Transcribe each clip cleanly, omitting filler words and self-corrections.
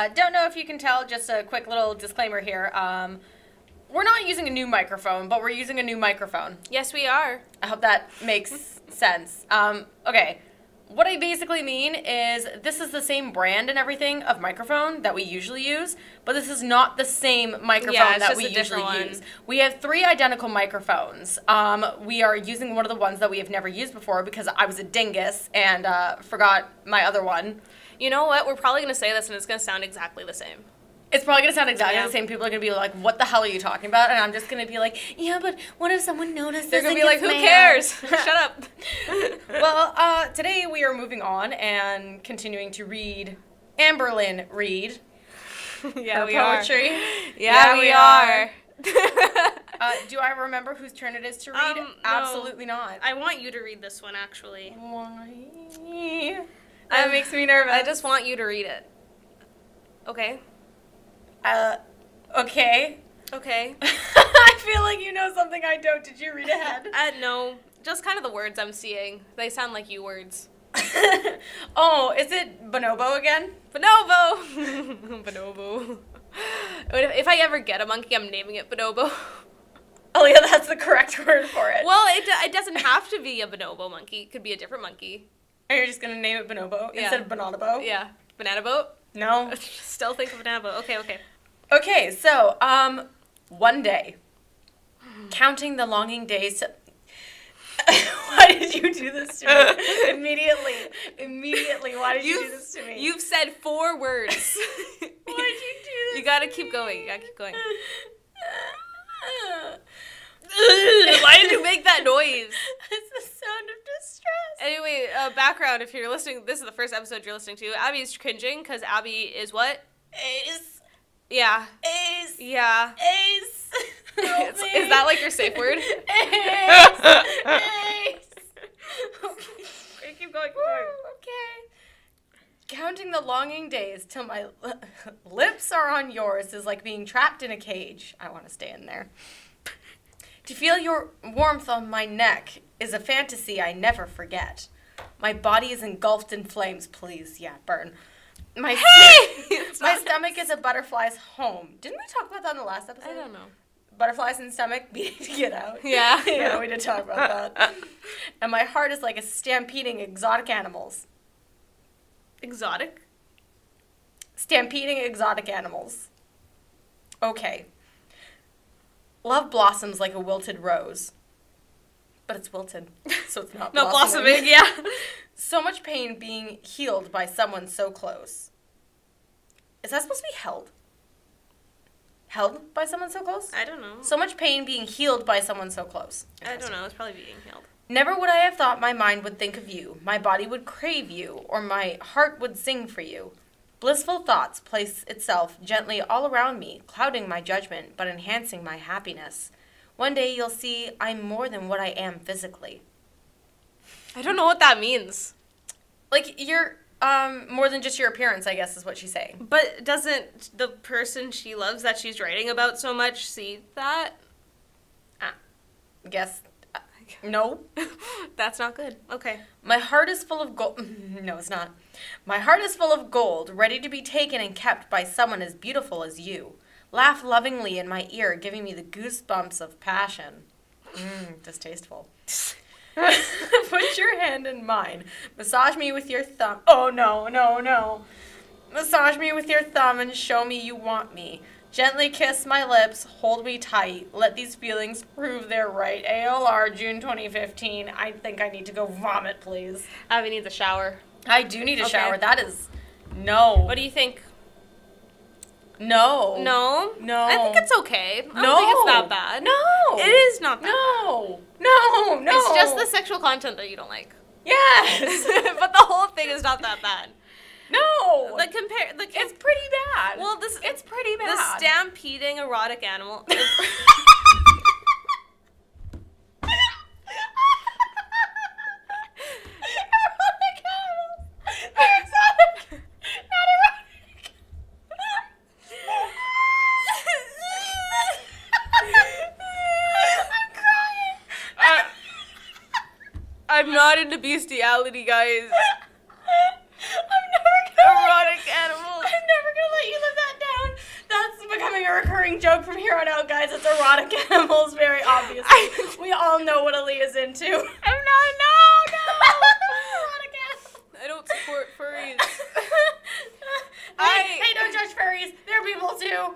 don't know if you can tell, just a quick little disclaimer here. We're not using a new microphone, but we're using a new microphone. Yes, we are. I hope that makes sense. Okay. What I basically mean is this is the same brand and everything of microphone that we usually use, but this is not the same microphone that we usually use. We have 3 identical microphones. We are using one of the ones that we have never used before because I was a dingus and forgot my other one. You know what? We're probably going to say this and it's going to sound exactly the same. It's probably going to sound exactly the same. People are going to be like, what the hell are you talking about? And I'm just going to be like, yeah, but what if someone notices? They're going to be like, who cares? Shut up. Well, today we are moving on and continuing to read Amberlynn Reid. Yeah, her poetry. Yeah, we are. Do I remember whose turn it is to read? No. Absolutely not. I want you to read this one, actually. Why? That makes me nervous. I just want you to read it. Okay? Okay. Okay. I feel like you know something I don't. Did you read ahead? No. Just kind of the words I'm seeing. They sound like you words. Oh, is it bonobo again? Bonobo! Bonobo. If I ever get a monkey, I'm naming it Bonobo. Oh, yeah, that's the correct word for it. Well, it doesn't have to be a bonobo monkey. It could be a different monkey. Are you just going to name it bonobo instead of banana boat? Yeah. Banana boat? No. Still think of banana boat. Okay, okay. Okay, so, one day, counting the longing days to... Why did you do this to me? Immediately, why did you do this to me? You've said 4 words. Why did you do this? You gotta keep going. You gotta keep going. Why did you make that noise? It's the sound of distress. Anyway, background, if you're listening, this is the first episode you're listening to. Abby is cringing because Abby is what? Yeah. Yeah. Is that like your safe word? Okay, keep going. Okay. Counting the longing days till my lips are on yours is like being trapped in a cage. I want to stay in there. To feel your warmth on my neck is a fantasy I never forget. My body is engulfed in flames. Please, yeah, burn. My stomach is a butterfly's home. Didn't we talk about that in the last episode? I don't know. Butterflies in stomach beating to get out. Yeah. Yeah, we did talk about that. And my heart is like a stampeding exotic animals. Exotic? Stampeding exotic animals. Okay. Love blossoms like a wilted rose. But it's wilted, so it's not Not blossoming, yeah. So much pain being healed by someone so close. Is that supposed to be held? Held by someone so close? I don't know. So much pain being healed by someone so close. I don't know. It's probably being healed. Never would I have thought my mind would think of you, my body would crave you, or my heart would sing for you. Blissful thoughts place itself gently all around me, clouding my judgment, but enhancing my happiness. One day you'll see I'm more than what I am physically. I don't know what that means. Like, you're more than just your appearance, I guess is what she's saying. But doesn't the person she loves that she's writing about so much see that? Guess. No. That's not good. Okay. My heart is full of gold. No, it's not. My heart is full of gold, ready to be taken and kept by someone as beautiful as you. Laugh lovingly in my ear, giving me the goosebumps of passion. Distasteful. Put your hand in mine. Massage me with your thumb. Oh, no, no, no. Massage me with your thumb and show me you want me. Gently kiss my lips, hold me tight. Let these feelings prove they're right. ALR, June 2015. I think I need to go vomit, please. Abby needs a shower. I do need a shower. That is... No. What do you think? No. No? No. I think it's okay. I don't think it's that bad. No. It is not that bad. No. It's just the sexual content that you don't like. Yes. But the whole thing is not that bad. No. It's pretty bad. Well, it's pretty bad. The stampeding erotic animal. I'm not into bestiality, guys. Erotic animals. I'm never gonna let you becoming a recurring joke from here on out, guys. It's erotic animals, very obviously. We all know what Aliyah's into. No. Erotic animals. I don't support furries. Hey, don't judge furries. They're people too.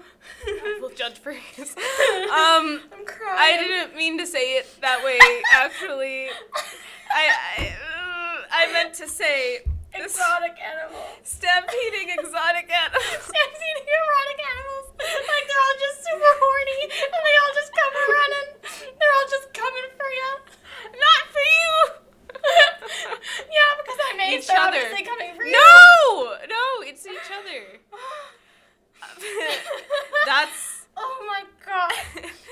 We'll judge furries. I'm crying. I didn't mean to say it that way, actually. I meant to say... Exotic animals. Stampeding exotic animals. Stampeding erotic animals. Like they're all just super horny and they all just come running. They're all just coming for you. Not for you. Yeah, because I made Each so other. obviously coming for you. No, it's each other. That's... Oh my god.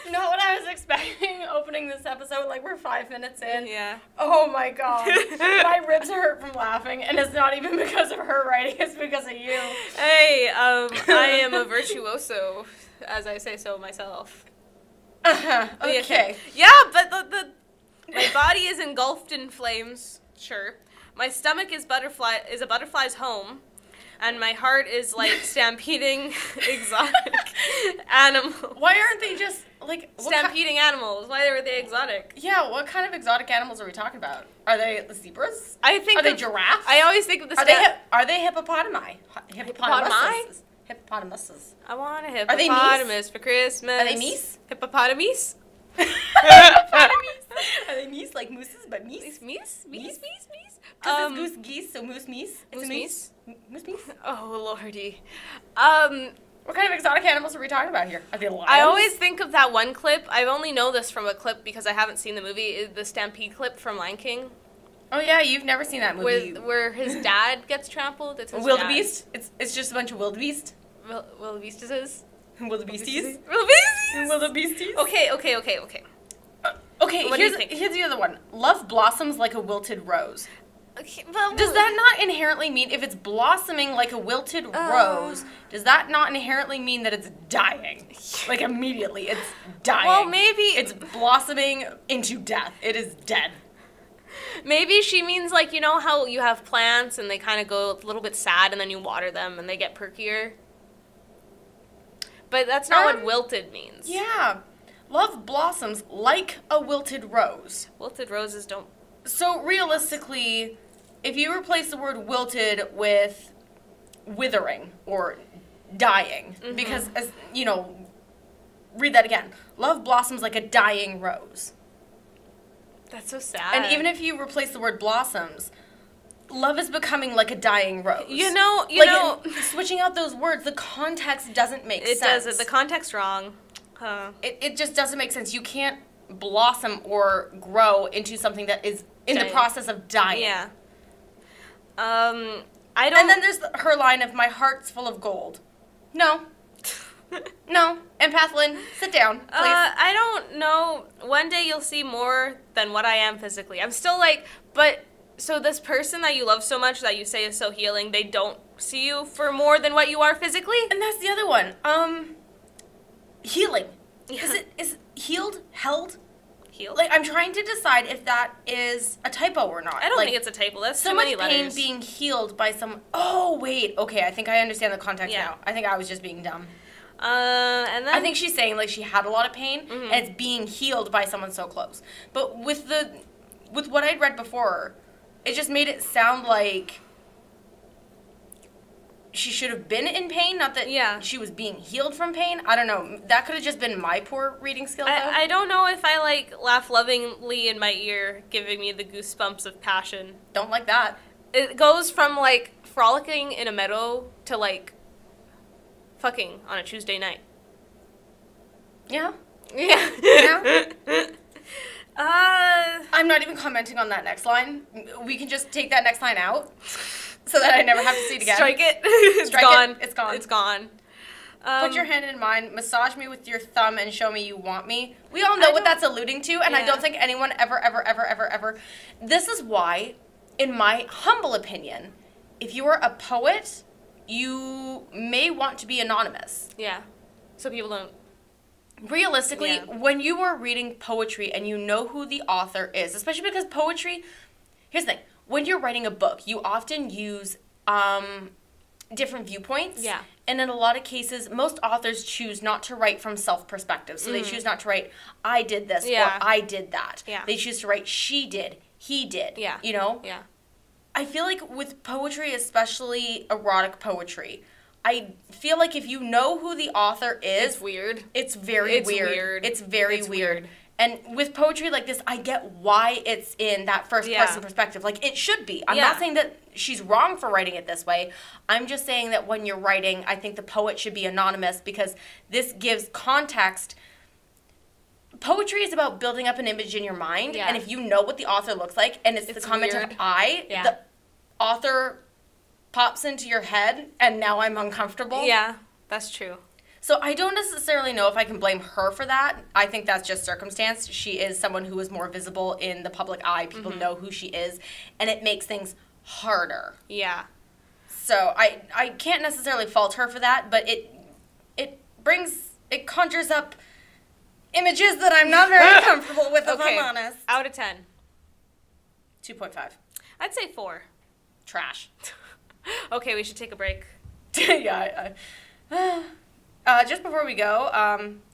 Not what I was expecting opening this episode. Like, we're 5 minutes in. Yeah. Oh my god. My ribs hurt from laughing, and it's not even because of her writing, it's because of you. Hey, I am a virtuoso, as I say so myself. Okay. Yeah, but my body is engulfed in flames, sure. My stomach is a butterfly's home. And my heart is like stampeding exotic animals. Why aren't they just like stampeding animals? Why are they exotic? Yeah, what kind of exotic animals are we talking about? Are they zebras? I think are they giraffes? I always think of the Are they hippopotami? Hippopotamuses. Hippopotamuses. I want a hippopotamus for Christmas. Are they meese? Hippopotamus? Are they meese like mooses, but meese? Meese? Because it's goose geese, so moose meese. It's moose a meese. Moose meese. Oh lordy. What kind of exotic animals are we talking about here? Are they lions? I always think of that one clip. I only know this from a clip because I haven't seen the movie. The Stampede clip from Lion King. Oh yeah, you've never seen that movie. Where his dad gets trampled. It's his wildebeest. It's just a bunch of wildebeest. Wildebeestes. Wildebeesties. Wildebeesties. Okay. Okay, here's the other one. Love blossoms like a wilted rose. Okay, well, does that not inherently mean, if it's blossoming like a wilted rose, does that not inherently mean that it's dying? Like, immediately, it's dying. Well, maybe... It's blossoming into death. It is dead. Maybe she means, like, you know how you have plants and they kind of go a little bit sad and then you water them and they get perkier? But that's not what wilted means. Yeah. Love blossoms like a wilted rose. Wilted roses don't... So, realistically... If you replace the word wilted with withering or dying, because, as you know, read that again. Love blossoms like a dying rose. That's so sad. And even if you replace the word blossoms, love is becoming like a dying rose. You know, switching out those words, the context doesn't make sense. It doesn't. The context's wrong. It just doesn't make sense. You can't blossom or grow into something that is in the process of dying. Yeah. I don't... And then there's her line of, my heart's full of gold. No. No. Empathlyn, sit down, please. I don't know. One day you'll see more than what I am physically. I'm still like, but, so this person that you love so much that you say is so healing, they don't see you for more than what you are physically? And that's the other one. Healing. Yeah. Is healed, held? Like, I'm trying to decide if that is a typo or not. I don't think it's a typo. That's so too many much letters. pain being healed by some... Oh, wait. Okay, I think I understand the context now. I think I was just being dumb. And then... I think she's saying, like, she had a lot of pain, and it's being healed by someone so close. But with what I'd read before, it just made it sound like... she should have been in pain, not that she was being healed from pain. I don't know. That could have just been my poor reading skill, though. I don't know if I, like, laugh lovingly in my ear, giving me the goosebumps of passion. Don't like that. It goes from, like, frolicking in a meadow to, like, fucking on a Tuesday night. Yeah. Yeah. Yeah. I'm not even commenting on that next line. We can just take that next line out. So that I never have to see it again. Strike it. It's gone. It's gone. It's gone. Put your hand in mine, massage me with your thumb, and show me you want me. We all know what that's alluding to, and I don't think anyone ever... This is why, in my humble opinion, if you are a poet, you may want to be anonymous. Yeah. So people don't... Realistically, when you are reading poetry and you know who the author is, especially because poetry... Here's the thing. When you're writing a book, you often use different viewpoints. Yeah. And in a lot of cases, most authors choose not to write from self-perspective. So they choose not to write, I did this, or I did that. Yeah. They choose to write, she did, he did. Yeah. You know? Yeah. I feel like with poetry, especially erotic poetry, I feel like if you know who the author is... It's weird. It's very weird. It's very weird. And with poetry like this, I get why it's in that first-person perspective. Like, it should be. I'm not saying that she's wrong for writing it this way. I'm just saying that when you're writing, I think the poet should be anonymous because this gives context. Poetry is about building up an image in your mind. Yeah. And if you know what the author looks like, and it's the comment of I, the author pops into your head, and now I'm uncomfortable. Yeah, that's true. So I don't necessarily know if I can blame her for that. I think that's just circumstance. She is someone who is more visible in the public eye. People know who she is, and it makes things harder. Yeah. So I can't necessarily fault her for that, but it conjures up images that I'm not very comfortable with, if I'm honest. Out of 10. 2.5. I'd say 4. Trash. Okay, we should take a break. Yeah. Just before we go,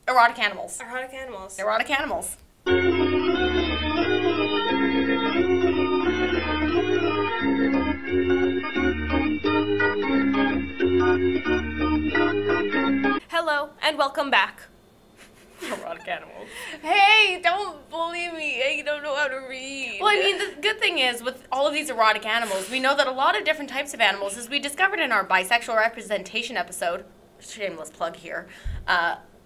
erotic animals. Erotic animals. Erotic animals. Hello, and welcome back. Erotic animals. Hey, don't bully me. Hey, you don't know how to read. Well, I mean, the good thing is, with all of these erotic animals, we know that a lot of different types of animals, as we discovered in our bisexual representation episode, shameless plug here,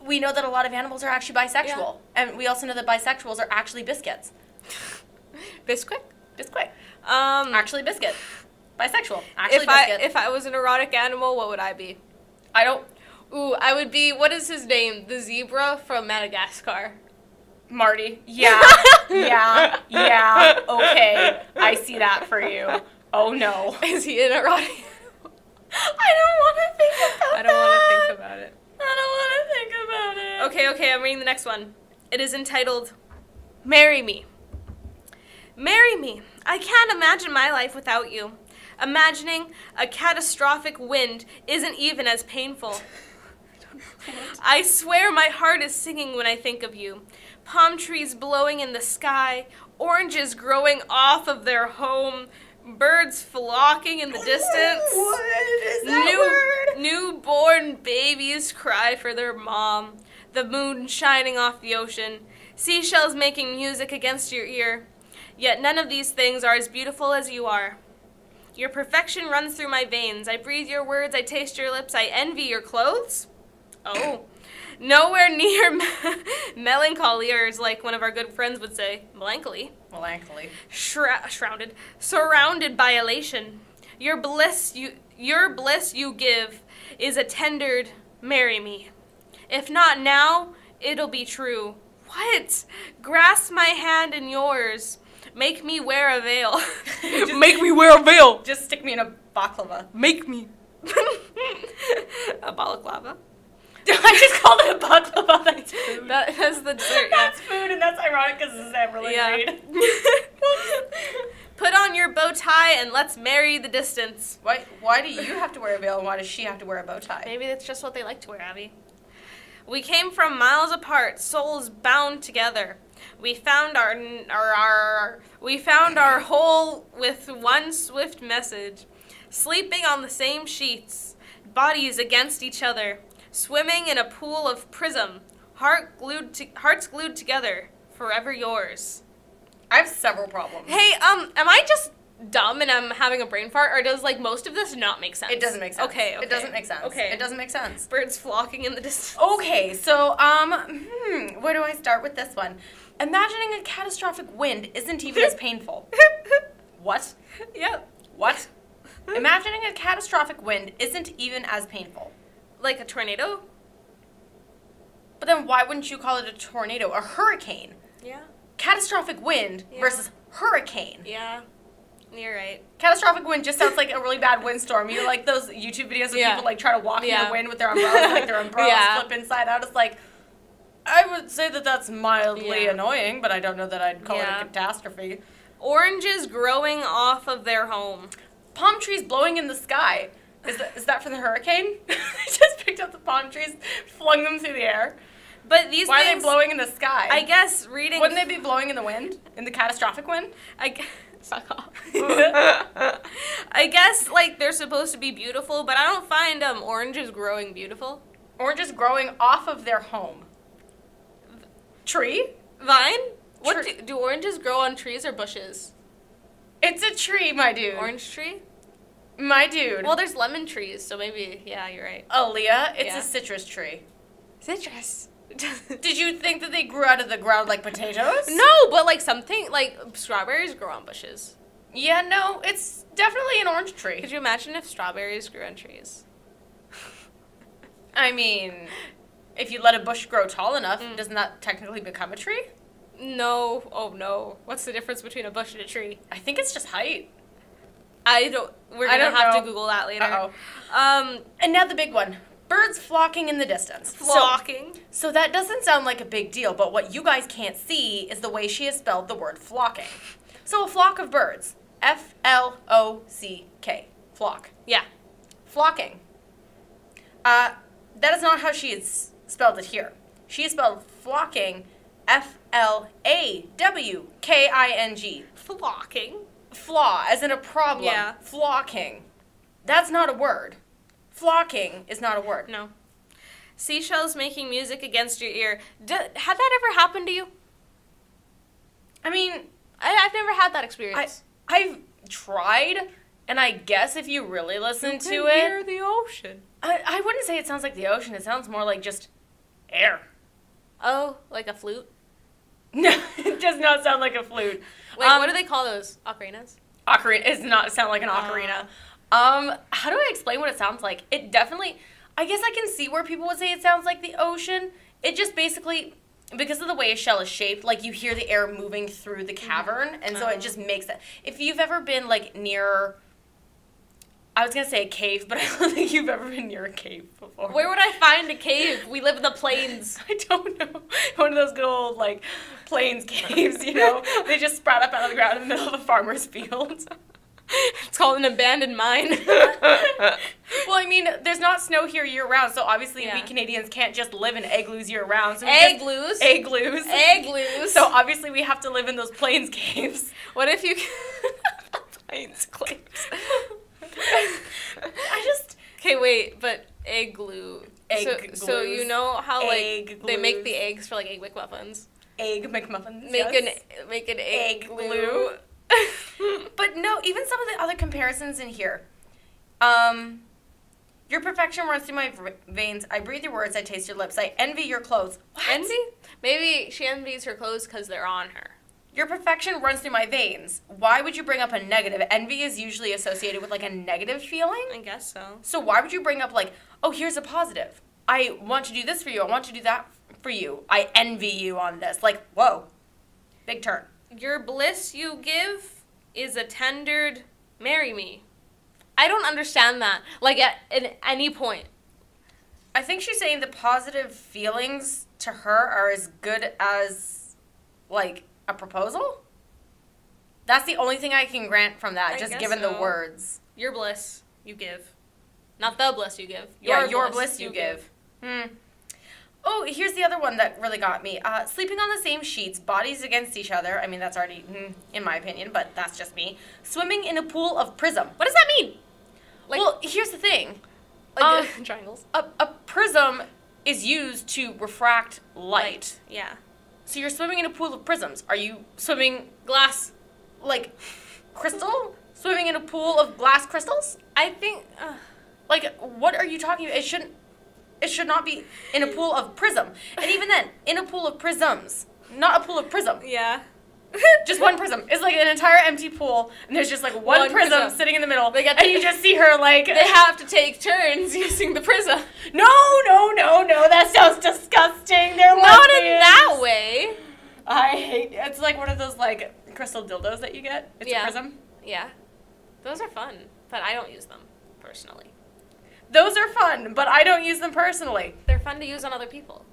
we know that a lot of animals are actually bisexual. Yeah. And we also know that bisexuals are actually biscuits. Biscuit? Biscuit. Actually biscuit. Bisexual. Actually biscuit. If I was an erotic animal, what would I be? Ooh, I would be, what is his name? The zebra from Madagascar. Marty. Yeah. Yeah. Okay. I see that for you. Oh, no. Is he an erotic animal? I don't want to think about I don't want to think about it. I don't want to think about it. Okay, I'm reading the next one. It is entitled, Marry Me. Marry me. I can't imagine my life without you. Imagining a catastrophic wind isn't even as painful. I swear my heart is singing when I think of you. Palm trees blowing in the sky, oranges growing off of their home, birds flocking in the distance. What is that word? Newborn babies cry for their mom. The moon shining off the ocean. Seashells making music against your ear. Yet none of these things are as beautiful as you are. Your perfection runs through my veins. I breathe your words, I taste your lips, I envy your clothes. Oh. Nowhere near melancholy, or as like one of our good friends would say, melancholy. Melancholy. Shrouded. Surrounded by elation. Your bliss you give is a tendered, marry me. If not now, it'll be true. What? Grasp my hand in yours. Make me wear a veil. Make me wear a veil. Just stick me in a baklava. Make me. A balaclava? I just called it a baklava. That's food. That's the dessert. That's food, and that's ironic because this is Amberlynn Reid. Put on your bow tie and let's marry the distance. Why do you have to wear a veil and why does she have to wear a bow tie? Maybe that's just what they like to wear, Abby. We came from miles apart, souls bound together. We found our whole with one swift message. Sleeping on the same sheets, bodies against each other, swimming in a pool of prism, hearts glued together, forever yours. I have several problems. Hey, am I just dumb and I'm having a brain fart, or does like most of this not make sense? It doesn't make sense. Okay. It doesn't make sense. Okay. It doesn't make sense. Birds flocking in the distance. Okay, so where do I start with this one? Imagining a catastrophic wind isn't even as painful. What? Yep. What? Imagining a catastrophic wind isn't even as painful. Like a tornado? But then why wouldn't you call it a tornado? A hurricane. Yeah. Catastrophic wind versus hurricane. Yeah. You're right. Catastrophic wind just sounds like a really bad windstorm. You know, like those YouTube videos of people like try to walk in the wind with their umbrellas, like their umbrellas flip inside out. It's like, I would say that that's mildly annoying, but I don't know that I'd call it a catastrophe. Oranges growing off of their home. Palm trees blowing in the sky. Is that from the hurricane? They just picked up the palm trees, flung them through the air. But these Why things, are they blowing in the sky? I guess reading... Wouldn't they be blowing in the wind? In the catastrophic wind? Fuck off. I guess, like, they're supposed to be beautiful, but I don't find oranges growing beautiful. Oranges growing off of their home. Tree? Vine? What do oranges grow on trees or bushes? It's a tree, my dude. Orange tree? My dude. Well, there's lemon trees, so maybe, yeah, you're right. Aliyah, it's a citrus tree. Citrus. Did you think that they grew out of the ground like potatoes? No, but like something, like strawberries grow on bushes. Yeah, no, it's definitely an orange tree. Could you imagine if strawberries grew on trees? I mean, if you let a bush grow tall enough, doesn't that technically become a tree? No. Oh, no. What's the difference between a bush and a tree? I think it's just height. We're going to have to Google that later. Uh-oh. And now the big one. Birds flocking in the distance. Flocking. So that doesn't sound like a big deal, but what you guys can't see is the way she has spelled the word flocking. So a flock of birds. F-L-O-C-K. Flock. Yeah. Flocking. That is not how she has spelled it here. She has spelled flocking F-L-A-W-K-I-N-G. Flocking. Flaw, as in a problem. Yeah. Flocking. That's not a word. Flocking is not a word. No. Seashells making music against your ear. Had that ever happened to you? I mean, I've never had that experience. I've tried, and I guess if you really listen to it... hear the ocean. I wouldn't say it sounds like the ocean. It sounds more like just air. Oh, like a flute? No, it does not sound like a flute. Wait, what do they call those? Ocarinas? Ocarina. It does not sound like an ocarina. How do I explain what it sounds like? It definitely... I guess I can see where people would say it sounds like the ocean. It just basically... Because of the way a shell is shaped, like, you hear the air moving through the cavern, and so it just makes that... If you've ever been, like, near... I was going to say a cave, but I don't think you've ever been near a cave before. Where would I find a cave? We live in the plains. I don't know. One of those good old, like, plains caves, you know? They just sprout up out of the ground in the middle of a farmer's field. It's called an abandoned mine. Well, I mean, there's not snow here year-round, so obviously we Canadians can't just live in igloos year-round. So Igloos? Igloos. Igloos. So obviously we have to live in those plains caves. What if you... Plains caves. Okay, wait, but igloo. So you know how, like, they make the eggs for, like, Egg McMuffins? Egg McMuffins, Make an egg glue. But no, even some of the other comparisons in here. Your perfection runs through my veins. I breathe your words. I taste your lips. I envy your clothes. What? Envy? Maybe she envies her clothes because they're on her. Your perfection runs through my veins. Why would you bring up a negative? Envy is usually associated with, like, a negative feeling. I guess so. So why would you bring up, like, oh, here's a positive. I want to do this for you. I want to do that for you. I envy you on this. Like, whoa. Big turn. Your bliss you give is a tendered marry me. I don't understand that. Like, at any point. I think she's saying the positive feelings to her are as good as, like, a proposal? That's the only thing I can grant from that, just given the words. Your bliss you give. Not the bliss you give. Your bliss you give. Oh, here's the other one that really got me. Sleeping on the same sheets, bodies against each other. I mean, that's already, in my opinion, but that's just me. Swimming in a pool of prism. What does that mean? Like, well, here's the thing. Like triangles. A prism is used to refract light. Yeah. So you're swimming in a pool of prisms. Are you swimming glass, like, crystal? Swimming in a pool of glass crystals? I think, like, what are you talking about? It should not be in a pool of prism. And even then, in a pool of prisms, not a pool of prism. Yeah. Just one prism. It's like an entire empty pool, and there's just, like, one prism sitting in the middle. And you just see her, like... They have to take turns using the prism. No, that sounds disgusting. They're not in that way. I hate... It's like one of those, like, crystal dildos that you get. It's a prism. Yeah. Those are fun, but I don't use them, personally. Those are fun, but I don't use them personally. They're fun to use on other people.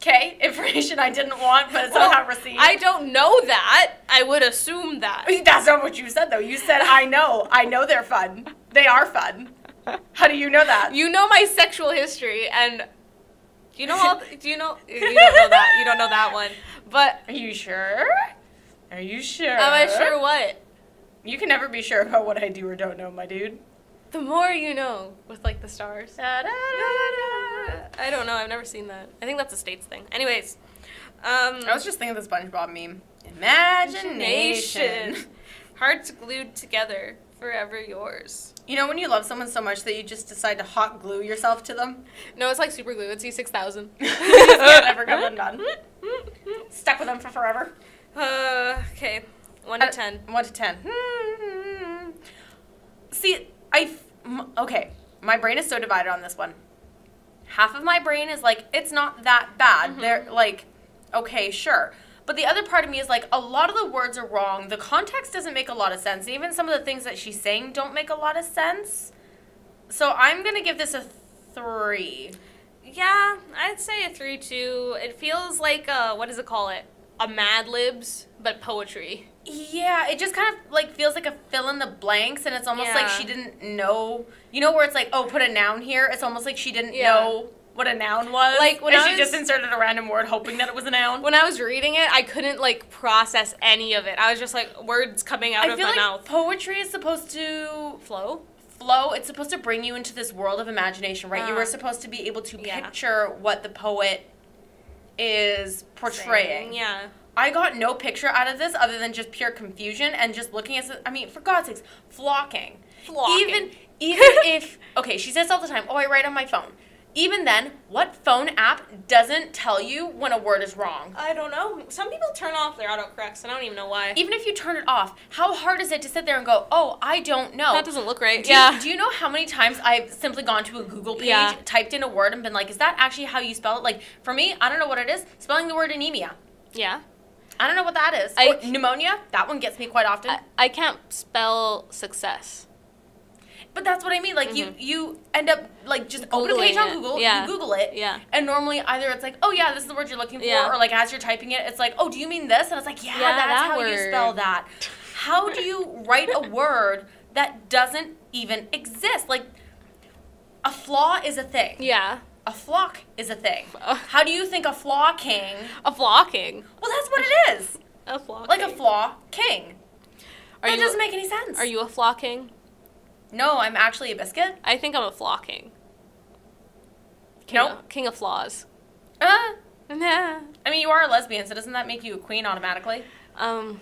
Okay, information I didn't want, but it's somehow received. I don't know that. I would assume that. That's not what you said, though. You said, I know. I know they're fun. They are fun. How do you know that? You know my sexual history, and you know all. Do you know? You don't know that. You don't know that one. But are you sure? Are you sure? Am I sure what? You can never be sure about what I do or don't know, my dude. The more you know, with like the stars. Da, da, da, da. I don't know. I've never seen that. I think that's a States thing. Anyways, I was just thinking of the SpongeBob meme. Imagination. Hearts glued together, forever yours. You know when you love someone so much that you just decide to hot glue yourself to them? No, it's like super glue. It's E6000. Can't ever get undone. Stuck with them for forever. Okay. 1 to 10. 1 to 10. See, okay, my brain is so divided on this one. Half of my brain is like, it's not that bad. Mm-hmm. They're like, okay, sure. But the other part of me is like, a lot of the words are wrong. The context doesn't make a lot of sense. Even some of the things that she's saying don't make a lot of sense. So I'm going to give this a 3. Yeah, I'd say a 3 too. It feels like, what does it call it? A Mad Libs, but poetry. Yeah, it just kind of like feels like a fill in the blanks, and it's almost like she didn't know. You know where it's like, oh, put a noun here? It's almost like she didn't know what a noun was. Like when she just inserted a random word hoping that it was a noun. When I was reading it, I couldn't like process any of it. I was just like, words coming out of my mouth. Poetry is supposed to flow. It's supposed to bring you into this world of imagination, right? You were supposed to be able to picture what the poet is portraying. Yeah. I got no picture out of this other than just pure confusion and just looking at, I mean, for God's sakes, flocking. Even if, okay, she says all the time, oh, I write on my phone. Even then, what phone app doesn't tell you when a word is wrong? I don't know. Some people turn off their autocorrects, and I don't even know why. Even if you turn it off, how hard is it to sit there and go, oh, I don't know? That doesn't look right. Do you know how many times I've simply gone to a Google page, typed in a word, and been like, is that actually how you spell it? Like, for me, I don't know what it is. Spelling the word anemia. Yeah. I don't know what that is. Or pneumonia, that one gets me quite often. I can't spell success. But that's what I mean. Like, you end up, like, just open a page on Google, you Google it, and normally either it's like, oh, yeah, this is the word you're looking for, or, like, as you're typing it, it's like, oh, do you mean this? And it's like, yeah that's how you spell that. How do you write a word that doesn't even exist? Like, a flaw is a thing. Yeah. A flock is a thing. How do you think a flocking? A flocking? Well, that's what it is. A flocking. Like a flaw king. That doesn't make any sense. Are you a flocking? No, I'm actually a biscuit. I think I'm a flocking. King of flaws. Nah. I mean, you are a lesbian, so doesn't that make you a queen automatically? I don't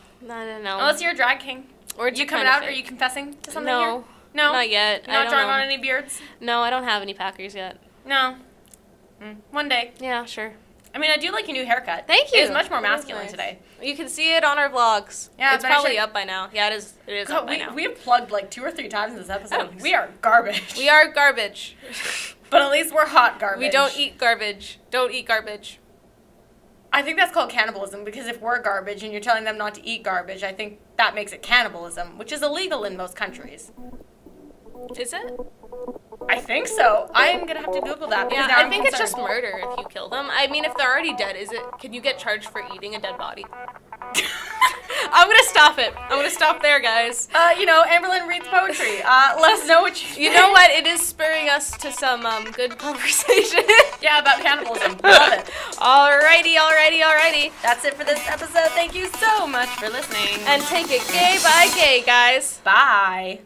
know. Unless you're a drag king. Or you coming out? Are you confessing to something here? No, not yet. You're not drawing on any beards? No, I don't have any Packers yet. No. One day. Yeah, sure. I mean, I do like your new haircut. Thank you. It is much more masculine today. You can see it on our vlogs. Yeah, it's probably up by now. Yeah, it is. It is up by now. We have plugged like 2 or 3 times in this episode. We are garbage. We are garbage. But at least we're hot garbage. We don't eat garbage. Don't eat garbage. I think that's called cannibalism, because if we're garbage and you're telling them not to eat garbage, I think that makes it cannibalism, which is illegal in most countries. Is it? I think so. I'm gonna have to Google that. Yeah, I think it's just murder if you kill them. I mean, if they're already dead, can you get charged for eating a dead body? I'm gonna stop it. I'm gonna stop there, guys. Amberlynn Reid's poetry. Let us know what you know. What it is spurring us to some good conversation. Yeah, about cannibalism. Love it. Alrighty. That's it for this episode. Thank you so much for listening. And take it gay by gay, guys. Bye.